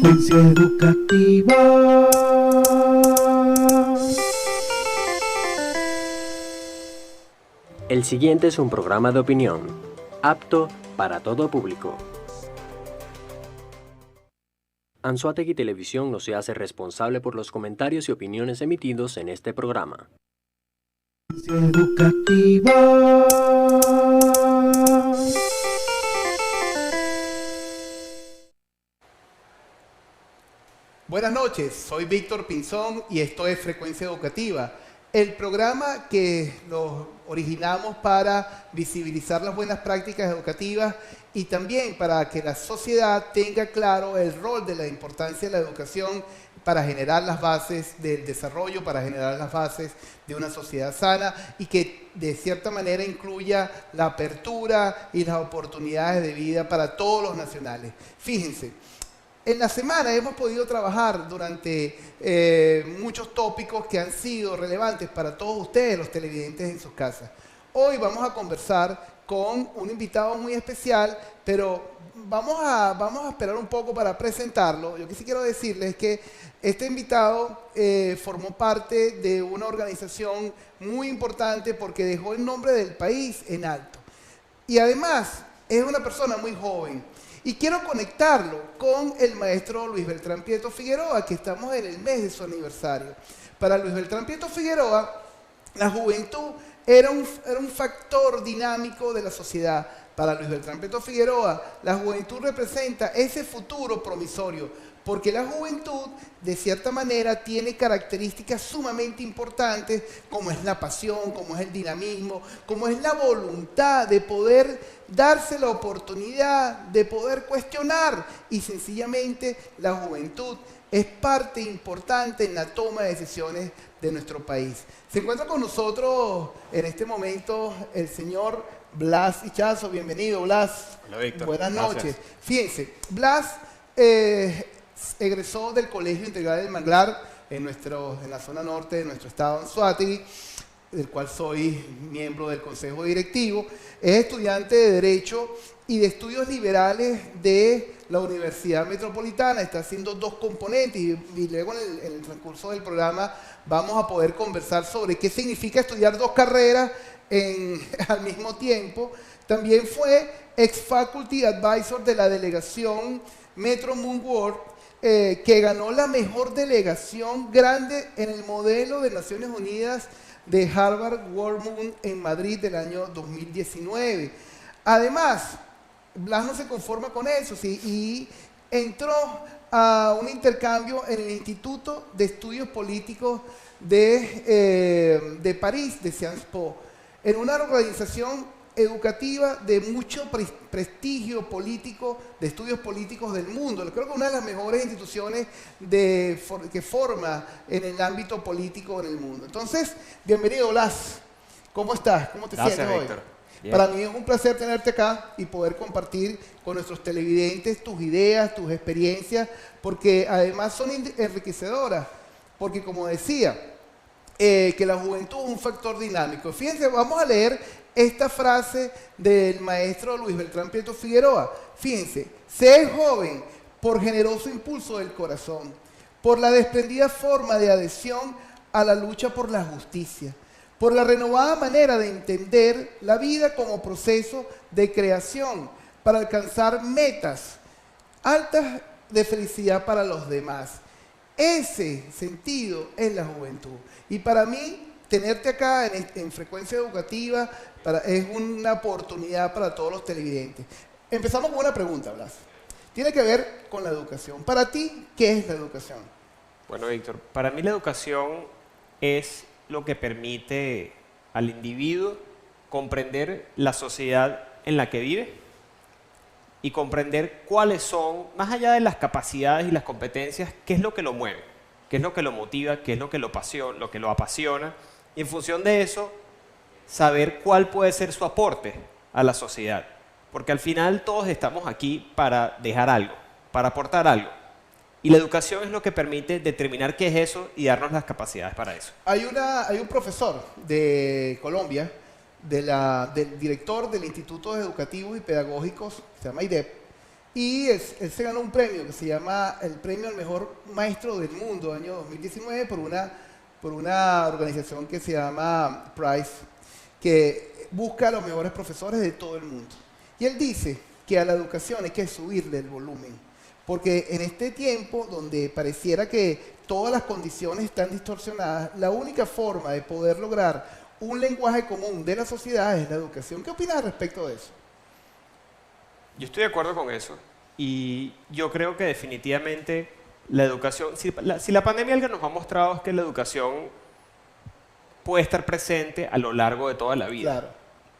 Frecuencia educativa. El siguiente es un programa de opinión, apto para todo público. Anzoátegui Televisión no se hace responsable por los comentarios y opiniones emitidos en este programa. Frecuencia educativa. Buenas noches, soy Víctor Pinzón y esto es Frecuencia Educativa, el programa que lo originamos para visibilizar las buenas prácticas educativas y también para que la sociedad tenga claro el rol de la importancia de la educación para generar las bases del desarrollo, para generar las bases de una sociedad sana y que de cierta manera incluya la apertura y las oportunidades de vida para todos los nacionales. Fíjense. En la semana hemos podido trabajar durante muchos tópicos que han sido relevantes para todos ustedes, los televidentes en sus casas. Hoy vamos a conversar con un invitado muy especial, pero vamos a esperar un poco para presentarlo. Yo que sí quiero decirles que este invitado formó parte de una organización muy importante porque dejó el nombre del país en alto. Y además es una persona muy joven. Y quiero conectarlo con el maestro Luis Beltrán Prieto Figueroa, que estamos en el mes de su aniversario. Para Luis Beltrán Prieto Figueroa, la juventud era un factor dinámico de la sociedad. Para Luis Beltrán Prieto Figueroa, la juventud representa ese futuro promisorio, porque la juventud, de cierta manera, tiene características sumamente importantes, como es la pasión, como es el dinamismo, como es la voluntad de poder darse la oportunidad de poder cuestionar. Y sencillamente, la juventud es parte importante en la toma de decisiones de nuestro país. Se encuentra con nosotros en este momento el señor Blas Ichazo. Bienvenido, Blas. Hola, Víctor. Buenas noches. Gracias. Fíjense, Blas egresó del Colegio Integral del Manglar en la zona norte de nuestro estado, Anzoátegui, del cual soy miembro del consejo directivo. Es estudiante de Derecho y de Estudios Liberales de la Universidad Metropolitana. Está haciendo dos componentes y luego en el transcurso del programa vamos a poder conversar sobre qué significa estudiar dos carreras al mismo tiempo. También fue ex-faculty advisor de la delegación Metro Moon World, que ganó la mejor delegación grande en el modelo de Naciones Unidas de Harvard World Moon en Madrid del año 2019. Además, Blas no se conforma con eso, ¿sí? Y entró a un intercambio en el Instituto de Estudios Políticos de París, de Sciences Po, en una organización educativa de mucho prestigio político, de estudios políticos del mundo. Creo que una de las mejores instituciones que forma en el ámbito político en el mundo. Entonces, bienvenido, Blas. ¿Cómo estás? ¿Cómo te sientes hoy? Víctor. Bien. Para mí es un placer tenerte acá y poder compartir con nuestros televidentes tus ideas, tus experiencias, porque además son enriquecedoras. Porque como decía, que la juventud es un factor dinámico. Fíjense, vamos a leer esta frase del maestro Luis Beltrán Prieto Figueroa. Fíjense, sé joven por generoso impulso del corazón, por la desprendida forma de adhesión a la lucha por la justicia, por la renovada manera de entender la vida como proceso de creación para alcanzar metas altas de felicidad para los demás. Ese sentido es la juventud. Y para mí, tenerte acá en Frecuencia Educativa es una oportunidad para todos los televidentes. Empezamos con una pregunta, Blas. Tiene que ver con la educación. Para ti, ¿qué es la educación? Bueno, Víctor, para mí la educación es lo que permite al individuo comprender la sociedad en la que vive y comprender cuáles son, más allá de las capacidades y las competencias, qué es lo que lo mueve, qué es lo que lo motiva, qué es lo que lo apasiona, y en función de eso, saber cuál puede ser su aporte a la sociedad. Porque al final todos estamos aquí para dejar algo, para aportar algo. Y la educación es lo que permite determinar qué es eso y darnos las capacidades para eso. Hay un profesor de Colombia, del director del Instituto Educativos y Pedagógicos, se llama IDEP, Y él se ganó un premio que se llama el Premio al Mejor Maestro del Mundo, año 2019, por una organización que se llama Prize, que busca a los mejores profesores de todo el mundo. Y él dice que a la educación hay que subirle el volumen, porque en este tiempo donde pareciera que todas las condiciones están distorsionadas, la única forma de poder lograr un lenguaje común de la sociedad es la educación. ¿Qué opinas al respecto de eso? Yo estoy de acuerdo con eso y yo creo que definitivamente la educación, si la pandemia algo nos ha mostrado es que la educación puede estar presente a lo largo de toda la vida. Claro.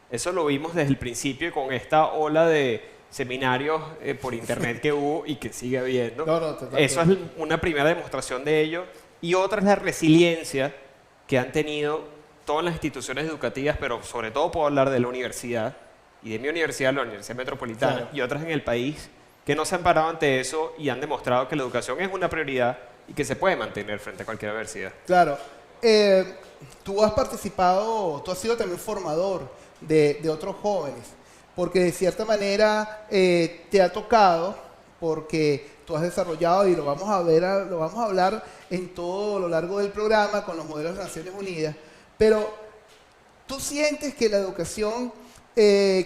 Eso lo vimos desde el principio con esta ola de seminarios por internet que hubo y que sigue habiendo. Eso es una primera demostración de ello. Y otra es la resiliencia que han tenido todas las instituciones educativas, pero sobre todo puedo hablar de la universidad y de mi universidad, la Universidad Metropolitana, Claro. y otras en el país, que no se han parado ante eso y han demostrado que la educación es una prioridad y que se puede mantener frente a cualquier adversidad. Claro. Tú has participado, tú has sido también formador de otros jóvenes, porque de cierta manera te ha tocado, porque tú has desarrollado, y lo vamos a ver, lo vamos a hablar en todo lo largo del programa con los modelos de Naciones Unidas, pero tú sientes que la educación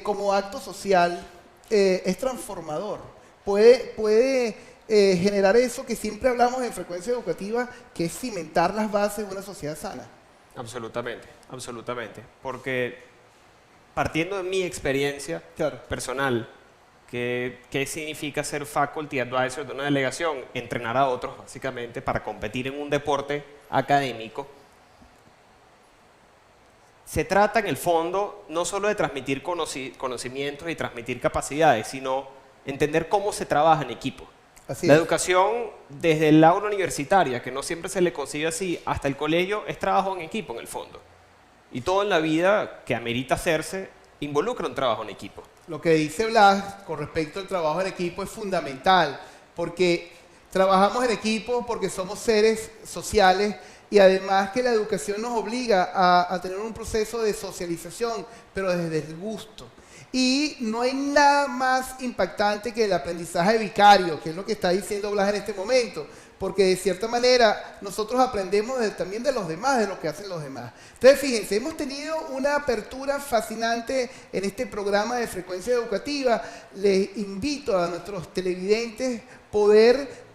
como acto social es transformador, puede generar eso que siempre hablamos en Frecuencia Educativa, que es cimentar las bases de una sociedad sana. Absolutamente, absolutamente. Porque partiendo de mi experiencia personal, ¿qué significa ser faculty advisor de una delegación? Entrenar a otros, básicamente, para competir en un deporte académico. Se trata, en el fondo, no solo de transmitir conocimientos y transmitir capacidades, sino entender cómo se trabaja en equipo. La educación, desde el aula universitaria, que no siempre se le concibe así, hasta el colegio, es trabajo en equipo, en el fondo. Y todo en la vida que amerita hacerse involucra un trabajo en equipo. Lo que dice Blas con respecto al trabajo en equipo es fundamental, porque trabajamos en equipo porque somos seres sociales y además que la educación nos obliga a tener un proceso de socialización, pero desde el gusto. Y no hay nada más impactante que el aprendizaje vicario, que es lo que está diciendo Blas en este momento, porque de cierta manera nosotros aprendemos también de los demás, de lo que hacen los demás. Entonces, fíjense, hemos tenido una apertura fascinante en este programa de Frecuencia Educativa. Les invito a nuestros televidentes poder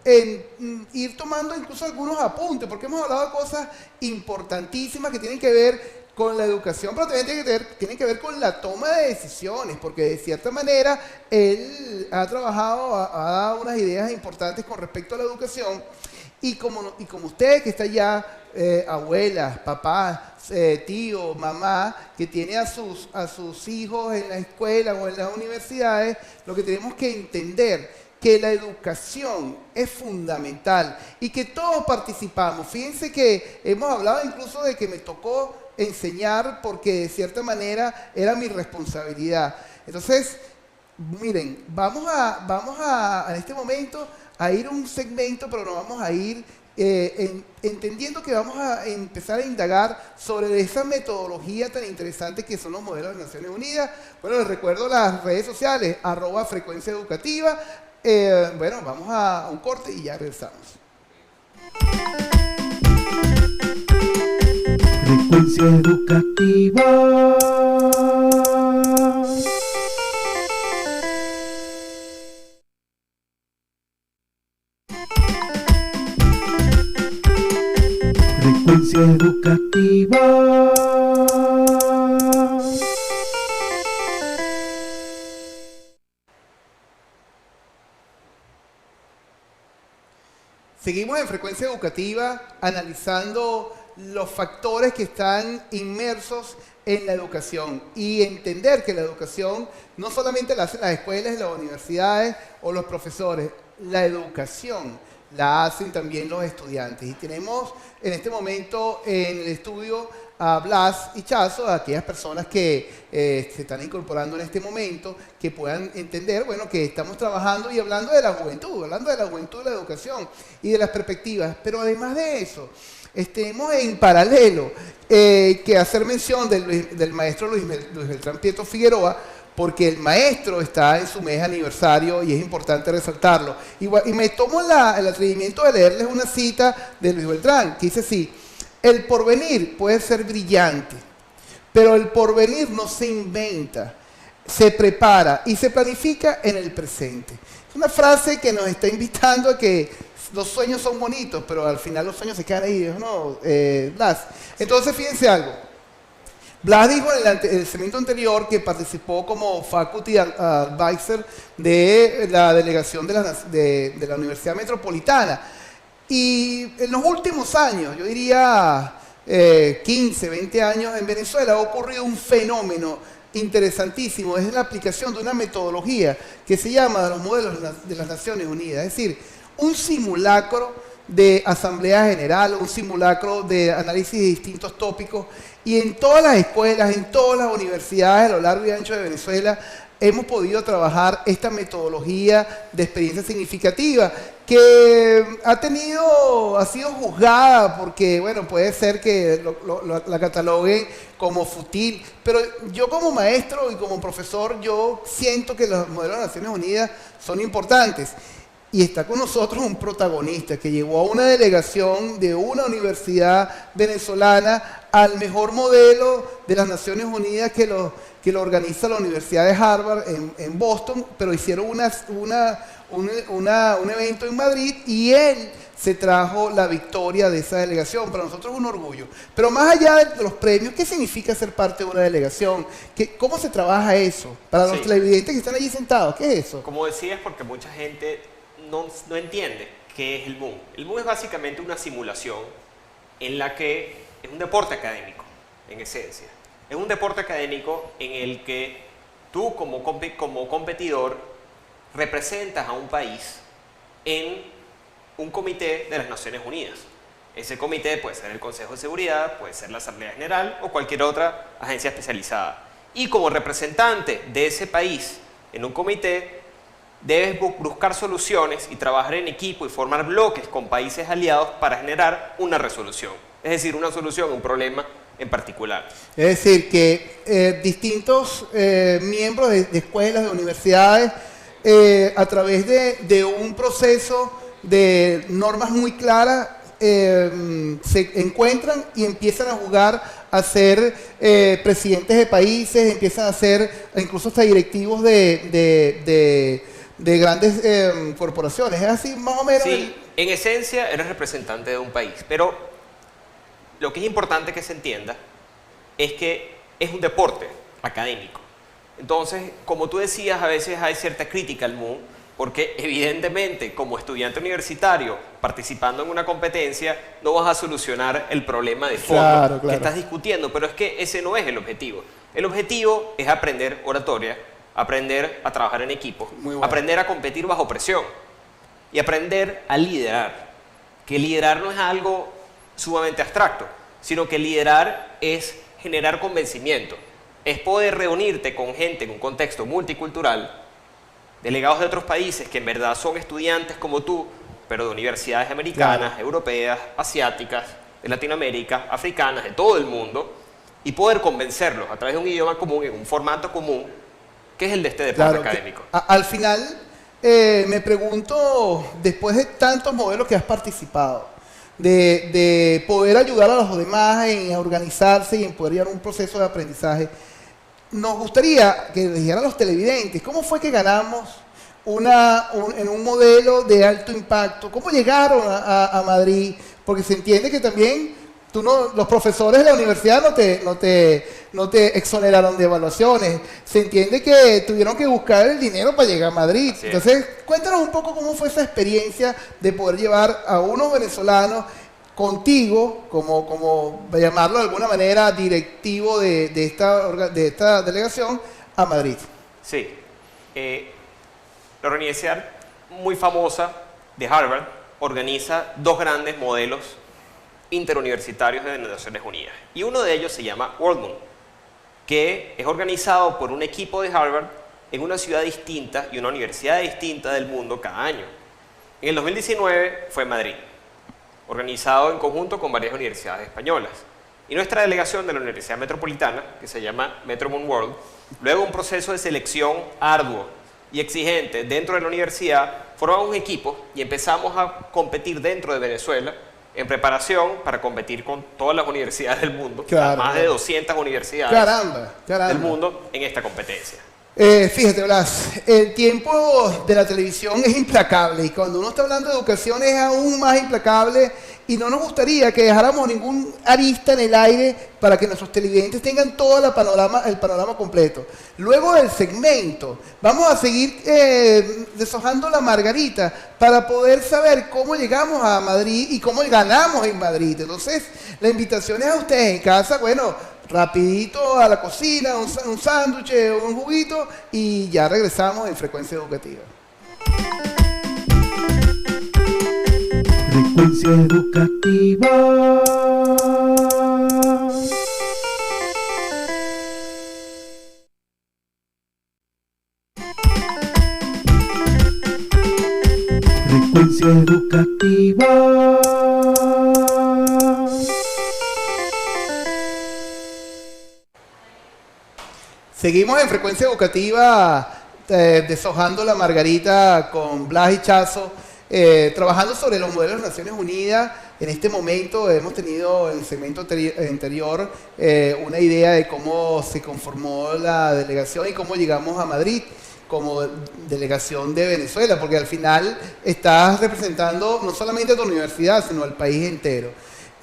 ir tomando incluso algunos apuntes, porque hemos hablado de cosas importantísimas que tienen que ver con la educación, pero también tienen que ver con la toma de decisiones, porque de cierta manera él ha trabajado, ha dado unas ideas importantes con respecto a la educación, y como usted que está allá, abuelas, papás, tío, mamá, que tiene a sus hijos en la escuela o en las universidades, lo que tenemos que entender que la educación es fundamental y que todos participamos. Fíjense que hemos hablado incluso de que me tocó enseñar porque de cierta manera era mi responsabilidad. Entonces, miren, vamos a en este momento a ir a un segmento, pero nos vamos a ir entendiendo que vamos a empezar a indagar sobre esa metodología tan interesante que son los modelos de Naciones Unidas. Bueno, les recuerdo las redes sociales, @Frecuencia Educativa. Bueno, vamos a un corte y ya regresamos. Frecuencia Educativa. Frecuencia Educativa. Seguimos en Frecuencia Educativa analizando los factores que están inmersos en la educación y entender que la educación no solamente la hacen las escuelas, las universidades o los profesores, la educación la hacen también los estudiantes. Y tenemos en este momento en el estudio a Blas y Chazo, a aquellas personas que se están incorporando en este momento, que puedan entender, bueno, que estamos trabajando y hablando de la juventud, de la educación y de las perspectivas. Pero además de eso, tenemos en paralelo que hacer mención del maestro Luis Beltrán Pietro Figueroa, porque el maestro está en su mes aniversario y es importante resaltarlo. Y me tomo el atrevimiento de leerles una cita de Luis Beltrán, que dice así: el porvenir puede ser brillante, pero el porvenir no se inventa, se prepara y se planifica en el presente. Es una frase que nos está invitando a que los sueños son bonitos, pero al final los sueños se quedan ahí, ¿no? Blas. Entonces, fíjense algo. Blas dijo en el segmento anterior que participó como faculty advisor de la delegación de la Universidad Metropolitana. Y en los últimos años, yo diría 15, 20 años, en Venezuela ha ocurrido un fenómeno interesantísimo. Es la aplicación de una metodología que se llama los modelos de las Naciones Unidas. Es decir, un simulacro de asamblea general, un simulacro de análisis de distintos tópicos. Y en todas las escuelas, en todas las universidades a lo largo y ancho de Venezuela, hemos podido trabajar esta metodología de experiencia significativa que ha sido juzgada porque, bueno, puede ser que la cataloguen como fútil, pero yo como maestro y como profesor, yo siento que los modelos de Naciones Unidas son importantes. Y está con nosotros un protagonista que llevó a una delegación de una universidad venezolana al mejor modelo de las Naciones Unidas que lo organiza la Universidad de Harvard en Boston, pero hicieron un evento en Madrid y él se trajo la victoria de esa delegación. Para nosotros es un orgullo. Pero más allá de los premios, ¿qué significa ser parte de una delegación? ¿Cómo se trabaja eso? Para los televidentes que están allí sentados, ¿qué es eso? Como decías, porque mucha gente no entiende qué es el MOOC. El MOOC es básicamente una simulación en la que es un deporte académico, en esencia. Es un deporte académico en el que tú como competidor representas a un país en un comité de las Naciones Unidas. Ese comité puede ser el Consejo de Seguridad, puede ser la Asamblea General o cualquier otra agencia especializada. Y como representante de ese país en un comité, debes buscar soluciones y trabajar en equipo y formar bloques con países aliados para generar una resolución. Es decir, una solución a un problema en particular. Es decir, que distintos miembros de escuelas, de universidades, a través de un proceso de normas muy claras, se encuentran y empiezan a jugar a ser presidentes de países, empiezan a ser incluso hasta directivos de grandes corporaciones. ¿Es así más o menos? Sí, en esencia eres representante de un país, pero lo que es importante que se entienda es que es un deporte académico. Entonces, como tú decías, a veces hay cierta crítica al MOOC, porque evidentemente como estudiante universitario participando en una competencia no vas a solucionar el problema de fondo que estás discutiendo, pero es que ese no es el objetivo. El objetivo es aprender oratoria, aprender a trabajar en equipo, aprender a competir bajo presión y aprender a liderar. Que liderar no es algo sumamente abstracto, sino que liderar es generar convencimiento, es poder reunirte con gente en un contexto multicultural, delegados de otros países que en verdad son estudiantes como tú, pero de universidades americanas, europeas, asiáticas, de Latinoamérica, africanas, de todo el mundo, y poder convencerlos a través de un idioma común, en un formato común, que es el de este deporte académico. Al final, me pregunto, después de tantos modelos que has participado, de poder ayudar a los demás en organizarse y en poder llevar un proceso de aprendizaje, nos gustaría que les dijeran a los televidentes, ¿cómo fue que ganamos en un modelo de alto impacto? ¿Cómo llegaron a Madrid? Porque se entiende que también los profesores de la universidad no te exoneraron de evaluaciones. Se entiende que tuvieron que buscar el dinero para llegar a Madrid. Entonces, cuéntanos un poco cómo fue esa experiencia de poder llevar a unos venezolanos contigo, como llamarlo de alguna manera, directivo de esta delegación, a Madrid. Sí. La universidad muy famosa de Harvard organiza dos grandes modelos interuniversitarios de Naciones Unidas. Y uno de ellos se llama WorldMOOC, que es organizado por un equipo de Harvard en una ciudad distinta y una universidad distinta del mundo cada año. En el 2019 fue en Madrid, organizado en conjunto con varias universidades españolas. Y nuestra delegación de la Universidad Metropolitana, que se llama Metro Moon World, luego de un proceso de selección arduo y exigente dentro de la universidad, formamos un equipo y empezamos a competir dentro de Venezuela en preparación para competir con todas las universidades del mundo, Claro, más de claro. 200 universidades Caramba. del mundo en esta competencia. Fíjate, Blas, el tiempo de la televisión es implacable y cuando uno está hablando de educación es aún más implacable y no nos gustaría que dejáramos ningún arista en el aire para que nuestros televidentes tengan todo el panorama completo. Luego del segmento, vamos a seguir deshojando la margarita para poder saber cómo llegamos a Madrid y cómo ganamos en Madrid. Entonces, la invitación es a ustedes en casa, bueno, rapidito a la cocina, un sándwich, un juguito y ya regresamos en Frecuencia Educativa. Frecuencia educativa. Frecuencia educativa. Seguimos en Frecuencia Educativa deshojando la margarita con Blas y Chazo, trabajando sobre los modelos de Naciones Unidas. En este momento hemos tenido en el segmento anterior una idea de cómo se conformó la delegación y cómo llegamos a Madrid como delegación de Venezuela, porque al final estás representando no solamente a tu universidad, sino al país entero.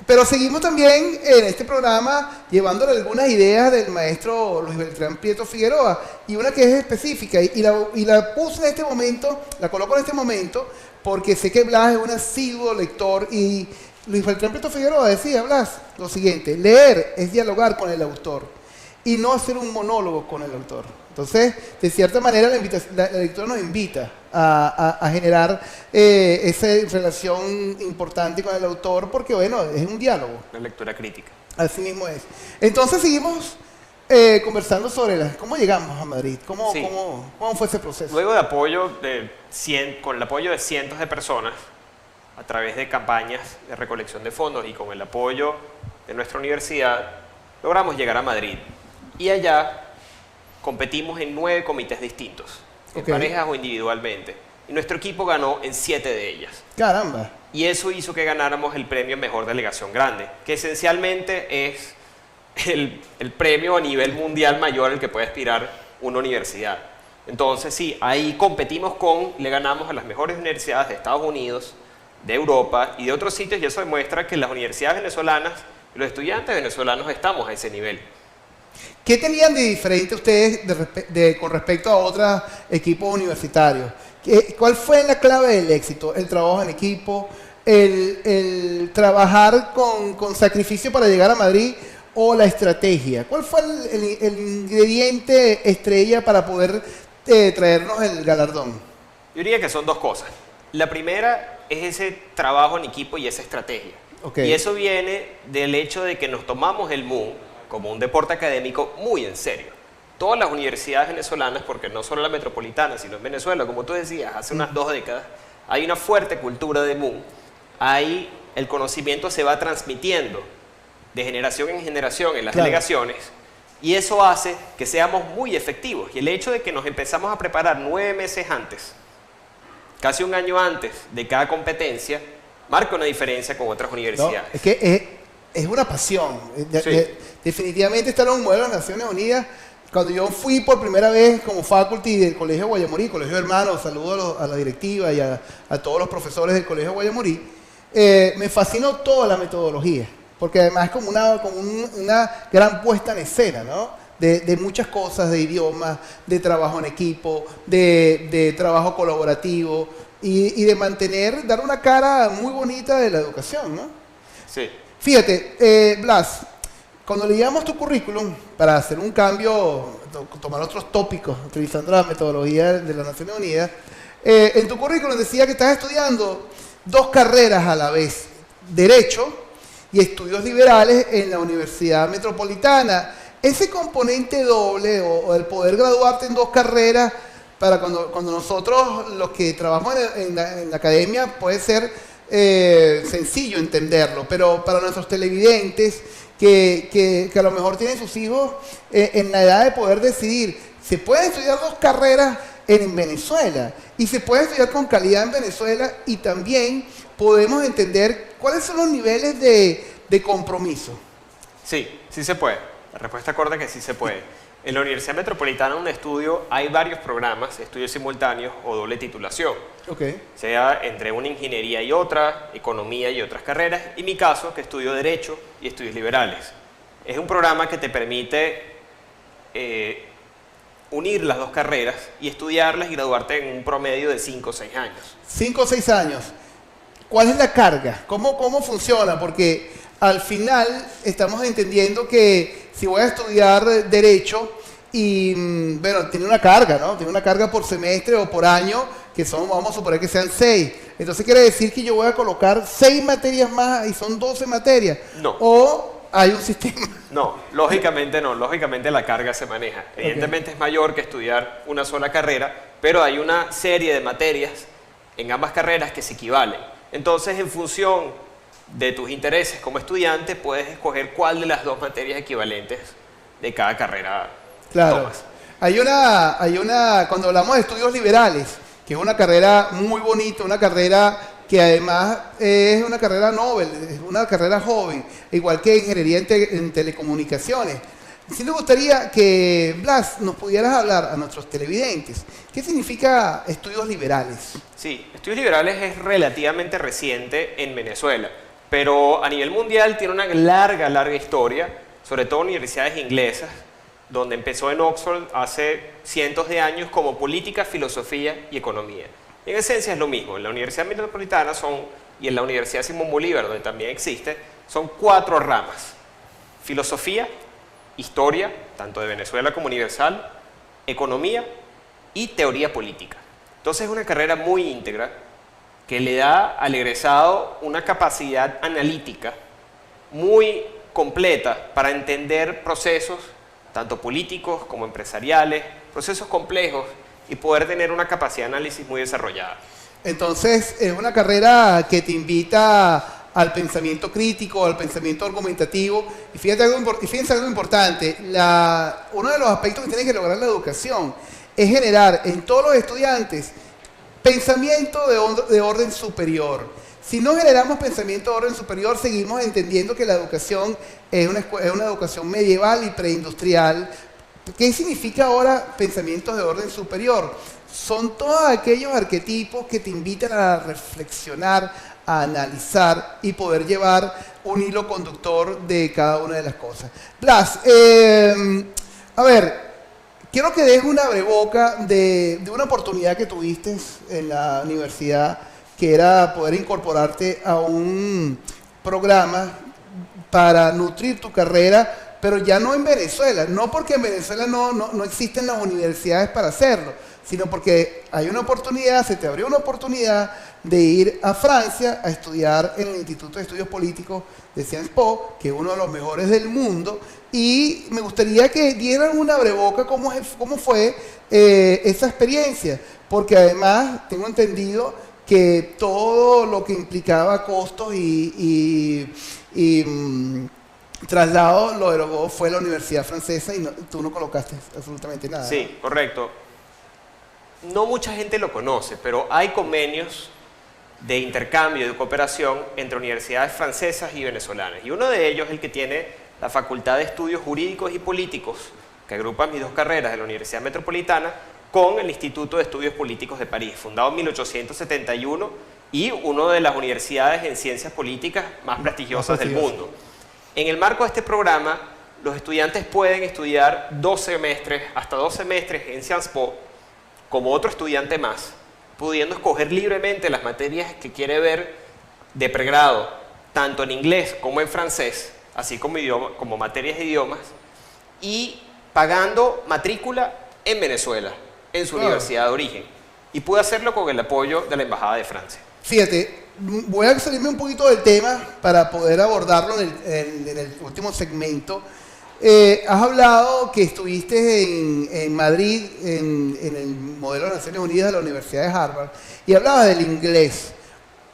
Pero seguimos también en este programa llevándole algunas ideas del maestro Luis Beltrán Prieto Figueroa, y una que es específica, y la puse en este momento, la coloco en este momento, porque sé que Blas es un asiduo lector, y Luis Beltrán Prieto Figueroa decía, Blas, lo siguiente: leer es dialogar con el autor, y no hacer un monólogo con el autor. Entonces, de cierta manera, la lectura nos invita a generar esa relación importante con el autor, porque, bueno, es un diálogo. Una lectura crítica. Así mismo es. Entonces, seguimos conversando sobre cómo llegamos a Madrid, cómo fue ese proceso. Luego de apoyo con el apoyo de cientos de personas, a través de campañas de recolección de fondos y con el apoyo de nuestra universidad, logramos llegar a Madrid. Y allá competimos en 9 comités distintos, en parejas o individualmente. Y nuestro equipo ganó en 7 de ellas. Caramba. Y eso hizo que ganáramos el premio Mejor Delegación Grande, que esencialmente es el premio a nivel mundial mayor al que puede aspirar una universidad. Entonces, sí, ahí competimos le ganamos a las mejores universidades de Estados Unidos, de Europa y de otros sitios, y eso demuestra que las universidades venezolanas y los estudiantes venezolanos estamos a ese nivel. ¿Qué tenían de diferente ustedes con respecto a otros equipos universitarios? ¿Cuál fue la clave del éxito? ¿El trabajo en equipo? ¿El trabajar con sacrificio para llegar a Madrid? ¿O la estrategia? ¿Cuál fue el ingrediente estrella para poder traernos el galardón? Yo diría que son 2 cosas. La primera es ese trabajo en equipo y esa estrategia. Okay. Y eso viene del hecho de que nos tomamos el MUN como un deporte académico muy en serio. Todas las universidades venezolanas, porque no solo la metropolitana, sino en Venezuela, como tú decías, hace unas 2 décadas, hay una fuerte cultura de MUN. Ahí el conocimiento se va transmitiendo de generación en generación en las delegaciones, y eso hace que seamos muy efectivos. Y el hecho de que nos empezamos a preparar 9 meses antes, casi un año antes de cada competencia, marca una diferencia con otras universidades. No, es que es una pasión. Sí. Definitivamente estar en un modelo de las Naciones Unidas. Cuando yo fui por primera vez como faculty del Colegio Guayamorí, Colegio Hermano, saludo a la directiva y a todos los profesores del Colegio Guayamorí, me fascinó toda la metodología, porque además es como una gran puesta en escena, ¿no? De muchas cosas, de idiomas, de trabajo en equipo, de trabajo colaborativo y de dar una cara muy bonita de la educación, ¿no? Sí. Fíjate, Blas, cuando leíamos tu currículum para hacer un cambio, tomar otros tópicos, utilizando la metodología de las Naciones Unidas, en tu currículum decía que estás estudiando 2 carreras a la vez, Derecho y Estudios Liberales en la Universidad Metropolitana. Ese componente doble o el poder graduarte en 2 carreras, para cuando nosotros los que trabajamos en la academia puede ser sencillo entenderlo, pero para nuestros televidentes que a lo mejor tienen sus hijos en la edad de poder decidir, se pueden estudiar 2 carreras en Venezuela y se puede estudiar con calidad en Venezuela, y también podemos entender cuáles son los niveles de compromiso. Sí, sí se puede. La respuesta corta es que sí se puede. En la Universidad Metropolitana, un estudio, hay varios programas, estudios simultáneos o doble titulación. Okay. Sea entre una ingeniería y otra, economía y otras carreras. Y mi caso, que estudio Derecho y Estudios Liberales. Es un programa que te permite unir las 2 carreras y estudiarlas y graduarte en un promedio de 5 o 6 años. 5 o 6 años. ¿Cuál es la carga? ¿Cómo funciona? Porque al final estamos entendiendo que si voy a estudiar Derecho y, bueno, tiene una carga, ¿no? Tiene una carga por semestre o por año, que son, vamos a suponer que sean 6. Entonces quiere decir que yo voy a colocar 6 materias más y son 12 materias. No. ¿O hay un sistema? No, lógicamente no. Lógicamente la carga se maneja. Evidentemente es mayor que estudiar una sola carrera, pero hay una serie de materias en ambas carreras que se equivalen. Entonces, en función de tus intereses como estudiante, puedes escoger cuál de las 2 materias equivalentes de cada carrera tomas. Hay una, cuando hablamos de estudios liberales, que es una carrera muy bonita, una carrera que además es una carrera Nobel, es una carrera joven, igual que ingeniería en telecomunicaciones. Sí me gustaría que, Blas, nos pudieras hablar a nuestros televidentes. ¿Qué significa estudios liberales? Sí, estudios liberales es relativamente reciente en Venezuela, pero a nivel mundial tiene una larga historia, sobre todo universidades inglesas, donde empezó en Oxford hace cientos de años como política, filosofía y economía. Y en esencia es lo mismo. En la Universidad Metropolitana y en la Universidad Simón Bolívar, donde también existe, son 4 ramas: filosofía, historia, tanto de Venezuela como universal, economía y teoría política. Entonces es una carrera muy íntegra que le da al egresado una capacidad analítica muy completa para entender procesos tanto políticos como empresariales, procesos complejos, y poder tener una capacidad de análisis muy desarrollada. Entonces es una carrera que te invita al pensamiento crítico, al pensamiento argumentativo. Y fíjense algo importante, uno de los aspectos que tiene que lograr la educación es generar en todos los estudiantes pensamiento de orden superior. Si no generamos pensamiento de orden superior, seguimos entendiendo que la educación es una educación medieval y preindustrial. ¿Qué significa ahora pensamientos de orden superior? Son todos aquellos arquetipos que te invitan a reflexionar, a analizar y poder llevar un hilo conductor de cada una de las cosas. Blas, a ver, quiero que des una breboca de una oportunidad que tuviste en la universidad, que era poder incorporarte a un programa para nutrir tu carrera, pero ya no en Venezuela, no porque en Venezuela no existen las universidades para hacerlo, sino porque hay una oportunidad, se te abrió una oportunidad de ir a Francia a estudiar en el Instituto de Estudios Políticos de Sciences Po, que es uno de los mejores del mundo, y me gustaría que dieran una breboca cómo fue esa experiencia, porque además tengo entendido que todo lo que implicaba costos y traslado lo erogó fue la Universidad Francesa, y tú no colocaste absolutamente nada. Sí, correcto. No mucha gente lo conoce, pero hay convenios de intercambio, de cooperación entre universidades francesas y venezolanas. Y uno de ellos es el que tiene la Facultad de Estudios Jurídicos y Políticos, que agrupa mis 2 carreras de la Universidad Metropolitana, con el Instituto de Estudios Políticos de París, fundado en 1871 y una de las universidades en ciencias políticas más prestigiosas del mundo. En el marco de este programa, los estudiantes pueden estudiar 2 semestres, hasta 2 semestres en Sciences Po, como otro estudiante más, pudiendo escoger libremente las materias que quiere ver de pregrado, tanto en inglés como en francés, así como materias de idiomas, y pagando matrícula en Venezuela, en su universidad de origen. Y pude hacerlo con el apoyo de la Embajada de Francia. Fíjate, voy a salirme un poquito del tema para poder abordarlo en el último segmento. Has hablado que estuviste en Madrid, en el modelo de Naciones Unidas de la Universidad de Harvard, y hablabas del inglés.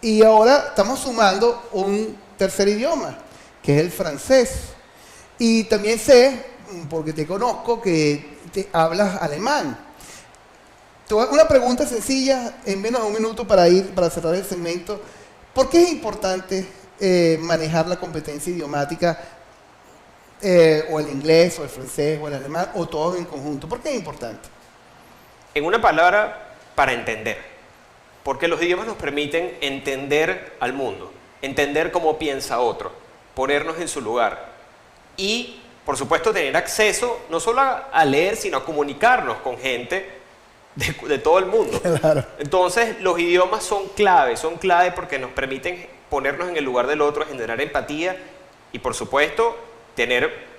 Y ahora estamos sumando un tercer idioma, que es el francés. Y también sé, porque te conozco, que te hablas alemán. Te voy a hacer una pregunta sencilla, en menos de un minuto para cerrar el segmento. ¿Por qué es importante manejar la competencia idiomática, o el inglés, o el francés, o el alemán, o todos en conjunto? ¿Por qué es importante? En una palabra, para entender. Porque los idiomas nos permiten entender al mundo, entender cómo piensa otro, ponernos en su lugar. Y, por supuesto, tener acceso no solo a leer, sino a comunicarnos con gente de todo el mundo. Claro. Entonces, los idiomas son clave porque nos permiten ponernos en el lugar del otro, generar empatía y, por supuesto,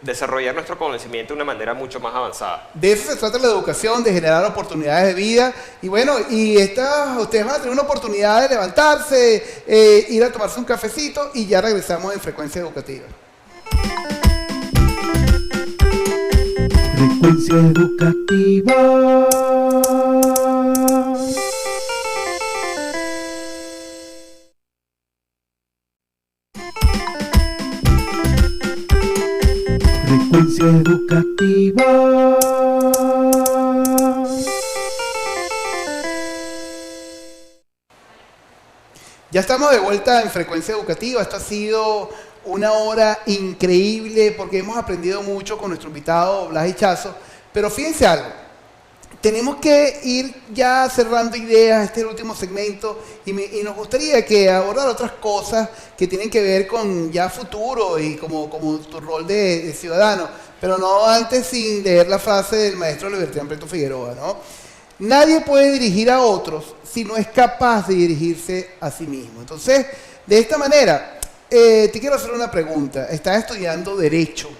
desarrollar nuestro conocimiento de una manera mucho más avanzada. De eso se trata la educación, de generar oportunidades de vida. Y bueno, ustedes van a tener una oportunidad de levantarse, ir a tomarse un cafecito y ya regresamos en Frecuencia Educativa. Frecuencia Educativa. Frecuencia Educativa. Ya estamos de vuelta en Frecuencia Educativa. Esto ha sido una hora increíble porque hemos aprendido mucho con nuestro invitado Blas Hichazo. Pero fíjense algo, tenemos que ir ya cerrando ideas, este es el último segmento, y nos gustaría que abordar otras cosas que tienen que ver con ya futuro y como tu rol de ciudadano. Pero no antes sin leer la frase del maestro Libertad Preto Figueroa, ¿no? Nadie puede dirigir a otros si no es capaz de dirigirse a sí mismo. Entonces, de esta manera, te quiero hacer una pregunta. Estás estudiando Derecho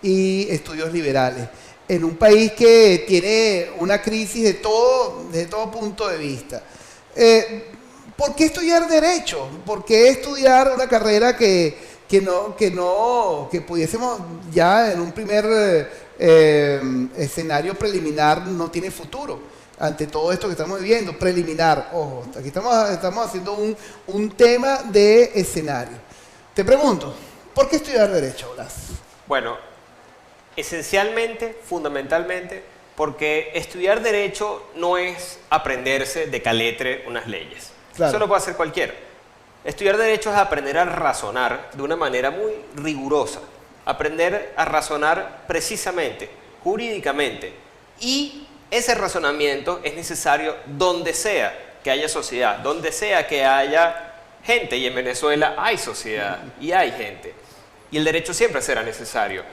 y Estudios Liberales en un país que tiene una crisis desde todo punto de vista. ¿Por qué estudiar Derecho? ¿Por qué estudiar una carrera que pudiésemos ya en un primer escenario preliminar no tiene futuro? Ante todo esto que estamos viviendo, preliminar, ojo, aquí estamos haciendo un tema de escenario. Te pregunto, ¿por qué estudiar Derecho, Blas? Bueno, esencialmente, fundamentalmente, porque estudiar Derecho no es aprenderse de caletre unas leyes. Claro. Eso lo puede hacer cualquiera. Estudiar Derecho es aprender a razonar de una manera muy rigurosa, aprender a razonar precisamente, jurídicamente, y ese razonamiento es necesario donde sea que haya sociedad, donde sea que haya gente, y en Venezuela hay sociedad y hay gente, y el derecho siempre será necesario.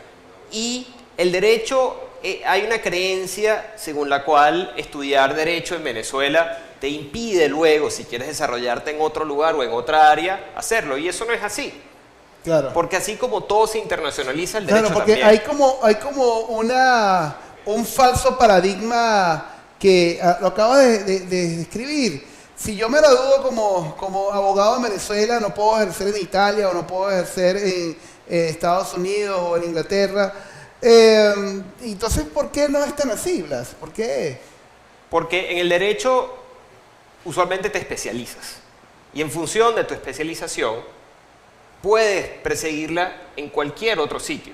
Y el derecho, hay una creencia según la cual estudiar derecho en Venezuela te impide luego, si quieres desarrollarte en otro lugar o en otra área, hacerlo, y eso no es así. Claro. Porque así como todo se internacionaliza, el derecho Claro, porque también. hay como un falso paradigma que lo acabo de describir. Si yo me gradúo como abogado en Venezuela, no puedo ejercer en Italia o no puedo ejercer en Estados Unidos o en Inglaterra. Entonces, ¿por qué no es tan así, Blas? ¿Por qué? Porque en el derecho usualmente te especializas. Y en función de tu especialización, puedes perseguirla en cualquier otro sitio.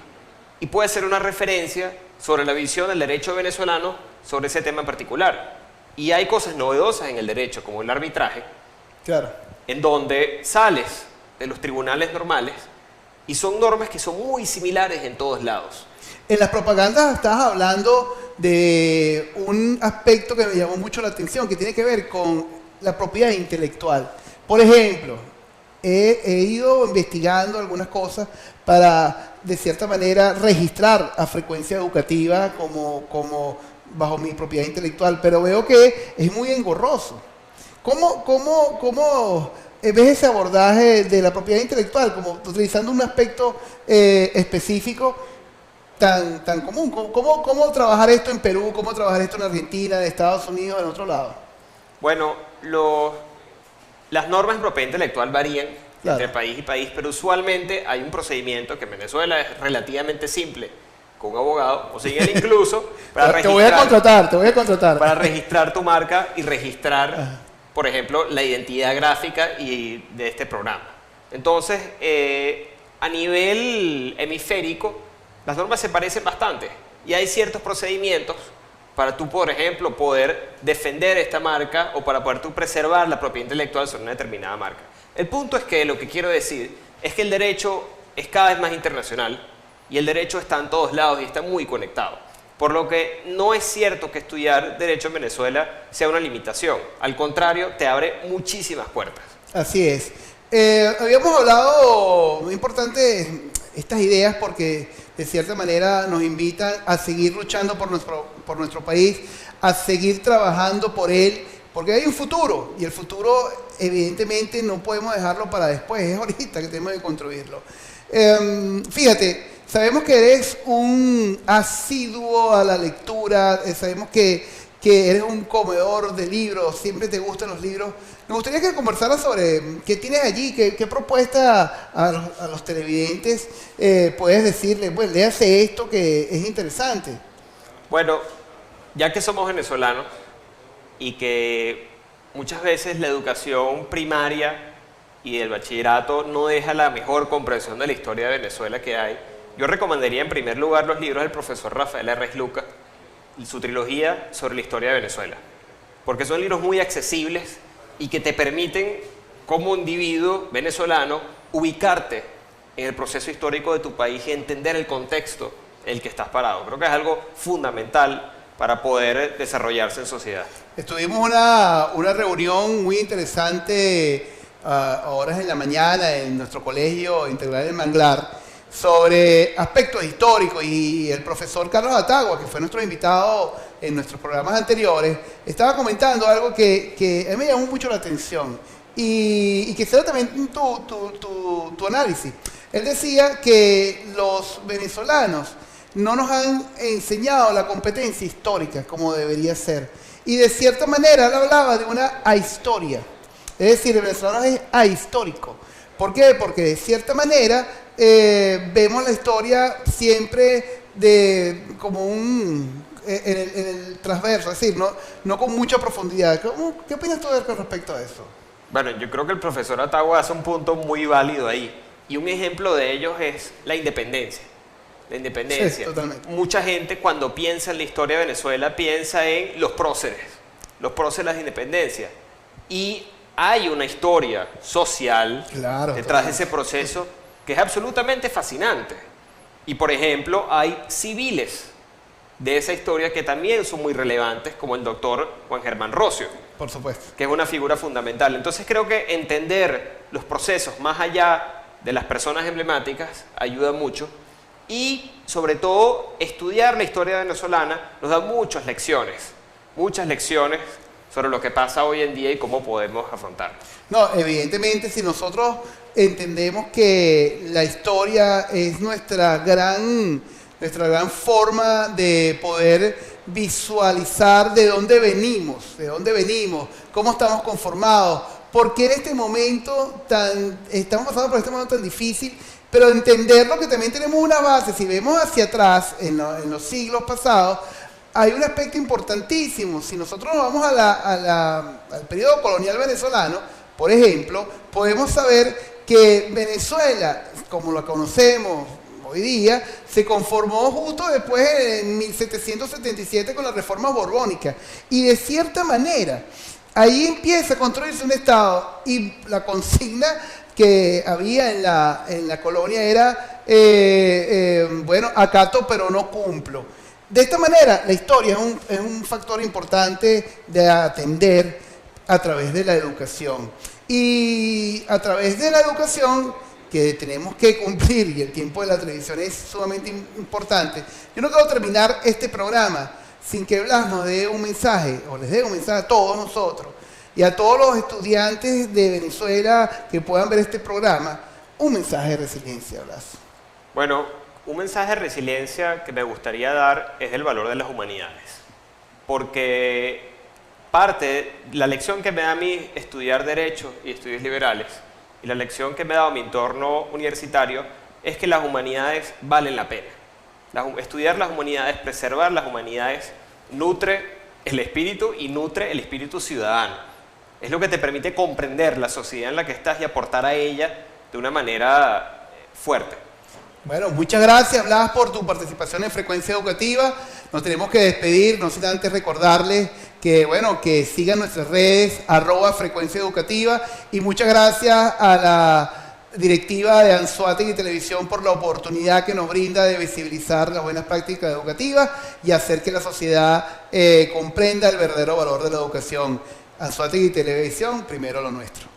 Y puede ser una referencia sobre la visión del derecho venezolano sobre ese tema en particular. Y hay cosas novedosas en el derecho, como el arbitraje, Claro. en donde sales de los tribunales normales y son normas que son muy similares en todos lados. En las propagandas estabas hablando de un aspecto que me llamó mucho la atención, que tiene que ver con la propiedad intelectual. Por ejemplo, he ido investigando algunas cosas para, de cierta manera, registrar a Frecuencia Educativa como bajo mi propiedad intelectual, pero veo que es muy engorroso. ¿Cómo ves ese abordaje de la propiedad intelectual, como utilizando un aspecto específico tan común? ¿Cómo trabajar esto en Perú? ¿Cómo trabajar esto en Argentina, en Estados Unidos, en otro lado? Bueno, las normas en propiedad intelectual varían Claro. entre país y país, pero usualmente hay un procedimiento que en Venezuela es relativamente simple, con un abogado, o sin él incluso, Te voy a contratar. para registrar tu marca y registrar por ejemplo, la identidad gráfica y de este programa. Entonces, a nivel hemisférico, las normas se parecen bastante y hay ciertos procedimientos para tú, por ejemplo, poder defender esta marca o para poder tú preservar la propiedad intelectual sobre una determinada marca. El punto es que lo que quiero decir es que el derecho es cada vez más internacional y el derecho está en todos lados y está muy conectado. Por lo que no es cierto que estudiar derecho en Venezuela sea una limitación. Al contrario, te abre muchísimas puertas. Así es. Habíamos hablado, muy importante, estas ideas porque de cierta manera nos invitan a seguir luchando por nuestro país, a seguir trabajando por él, porque hay un futuro y el futuro evidentemente no podemos dejarlo para después, es ahorita que tenemos que construirlo. Fíjate, sabemos que eres un asiduo a la lectura, sabemos que eres un comedor de libros, siempre te gustan los libros. Me gustaría que conversaras sobre qué tienes allí, qué propuesta a los televidentes puedes decirles, bueno, léase esto que es interesante. Bueno, ya que somos venezolanos y que muchas veces la educación primaria y el bachillerato no deja la mejor comprensión de la historia de Venezuela que hay, yo recomendaría en primer lugar los libros del profesor Rafael R. Luca y su trilogía sobre la historia de Venezuela, porque son libros muy accesibles y que te permiten, como individuo venezolano, ubicarte en el proceso histórico de tu país y entender el contexto en el que estás parado. Creo que es algo fundamental para poder desarrollarse en sociedad. Estuvimos una reunión muy interesante a horas en la mañana en nuestro colegio integral del Manglar sobre aspectos históricos y el profesor Carlos Atagua, que fue nuestro invitado en nuestros programas anteriores, estaba comentando algo que a mí me llamó mucho la atención y quisiera también tu análisis. Él decía que los venezolanos no nos han enseñado la competencia histórica como debería ser. Y de cierta manera él hablaba de una ahistoria. Es decir, el venezolano es ahistórico. ¿Por qué? Porque de cierta manera vemos la historia siempre como en el transverso, es decir, no con mucha profundidad. ¿Qué opinas tú con respecto a eso? Bueno, yo creo que el profesor Atagua hace un punto muy válido ahí. Y un ejemplo de ellos es la independencia. La independencia. Sí, totalmente. Mucha gente cuando piensa en la historia de Venezuela piensa en los próceres de independencia. Y hay una historia social detrás de ese proceso que es absolutamente fascinante. Y por ejemplo, hay civiles de esa historia que también son muy relevantes, como el doctor Juan Germán Rocio. Por supuesto. Que es una figura fundamental. Entonces creo que entender los procesos más allá de las personas emblemáticas ayuda mucho. Y sobre todo, estudiar la historia venezolana nos da muchas lecciones sobre lo que pasa hoy en día y cómo podemos afrontarlo. No, evidentemente, si nosotros entendemos que la historia es nuestra gran forma de poder visualizar de dónde venimos, cómo estamos conformados, por qué en este momento estamos pasando por este momento tan difícil, pero entenderlo que también tenemos una base. Si vemos hacia atrás, en los siglos pasados, hay un aspecto importantísimo. Si nosotros nos vamos al periodo colonial venezolano, por ejemplo, podemos saber que Venezuela, como la conocemos hoy día, se conformó justo después en 1777 con la reforma borbónica. Y de cierta manera, ahí empieza a construirse un Estado y la consigna que había en la colonia era, bueno, acato pero no cumplo. De esta manera, la historia es un factor importante de atender a través de la educación. Y a través de la educación que tenemos que cumplir, y el tiempo de la televisión es sumamente importante, yo no quiero terminar este programa sin que Blas nos dé un mensaje, o les dé un mensaje a todos nosotros, y a todos los estudiantes de Venezuela que puedan ver este programa, un mensaje de resiliencia, Blas. Bueno, un mensaje de resiliencia que me gustaría dar es el valor de las humanidades. Porque la lección que me da a mí estudiar Derecho y Estudios Liberales, y la lección que me ha dado mi entorno universitario, es que las humanidades valen la pena. Estudiar las humanidades, preservar las humanidades, nutre el espíritu y nutre el espíritu ciudadano. Es lo que te permite comprender la sociedad en la que estás y aportar a ella de una manera fuerte. Bueno, muchas gracias, Blas, por tu participación en Frecuencia Educativa. Nos tenemos que despedir, no sin antes recordarles que, bueno, que sigan nuestras redes, @Frecuencia Educativa, y muchas gracias a la directiva de Anzoátegui Televisión por la oportunidad que nos brinda de visibilizar las buenas prácticas educativas y hacer que la sociedad comprenda el verdadero valor de la educación. Anzoátegui Televisión, primero lo nuestro.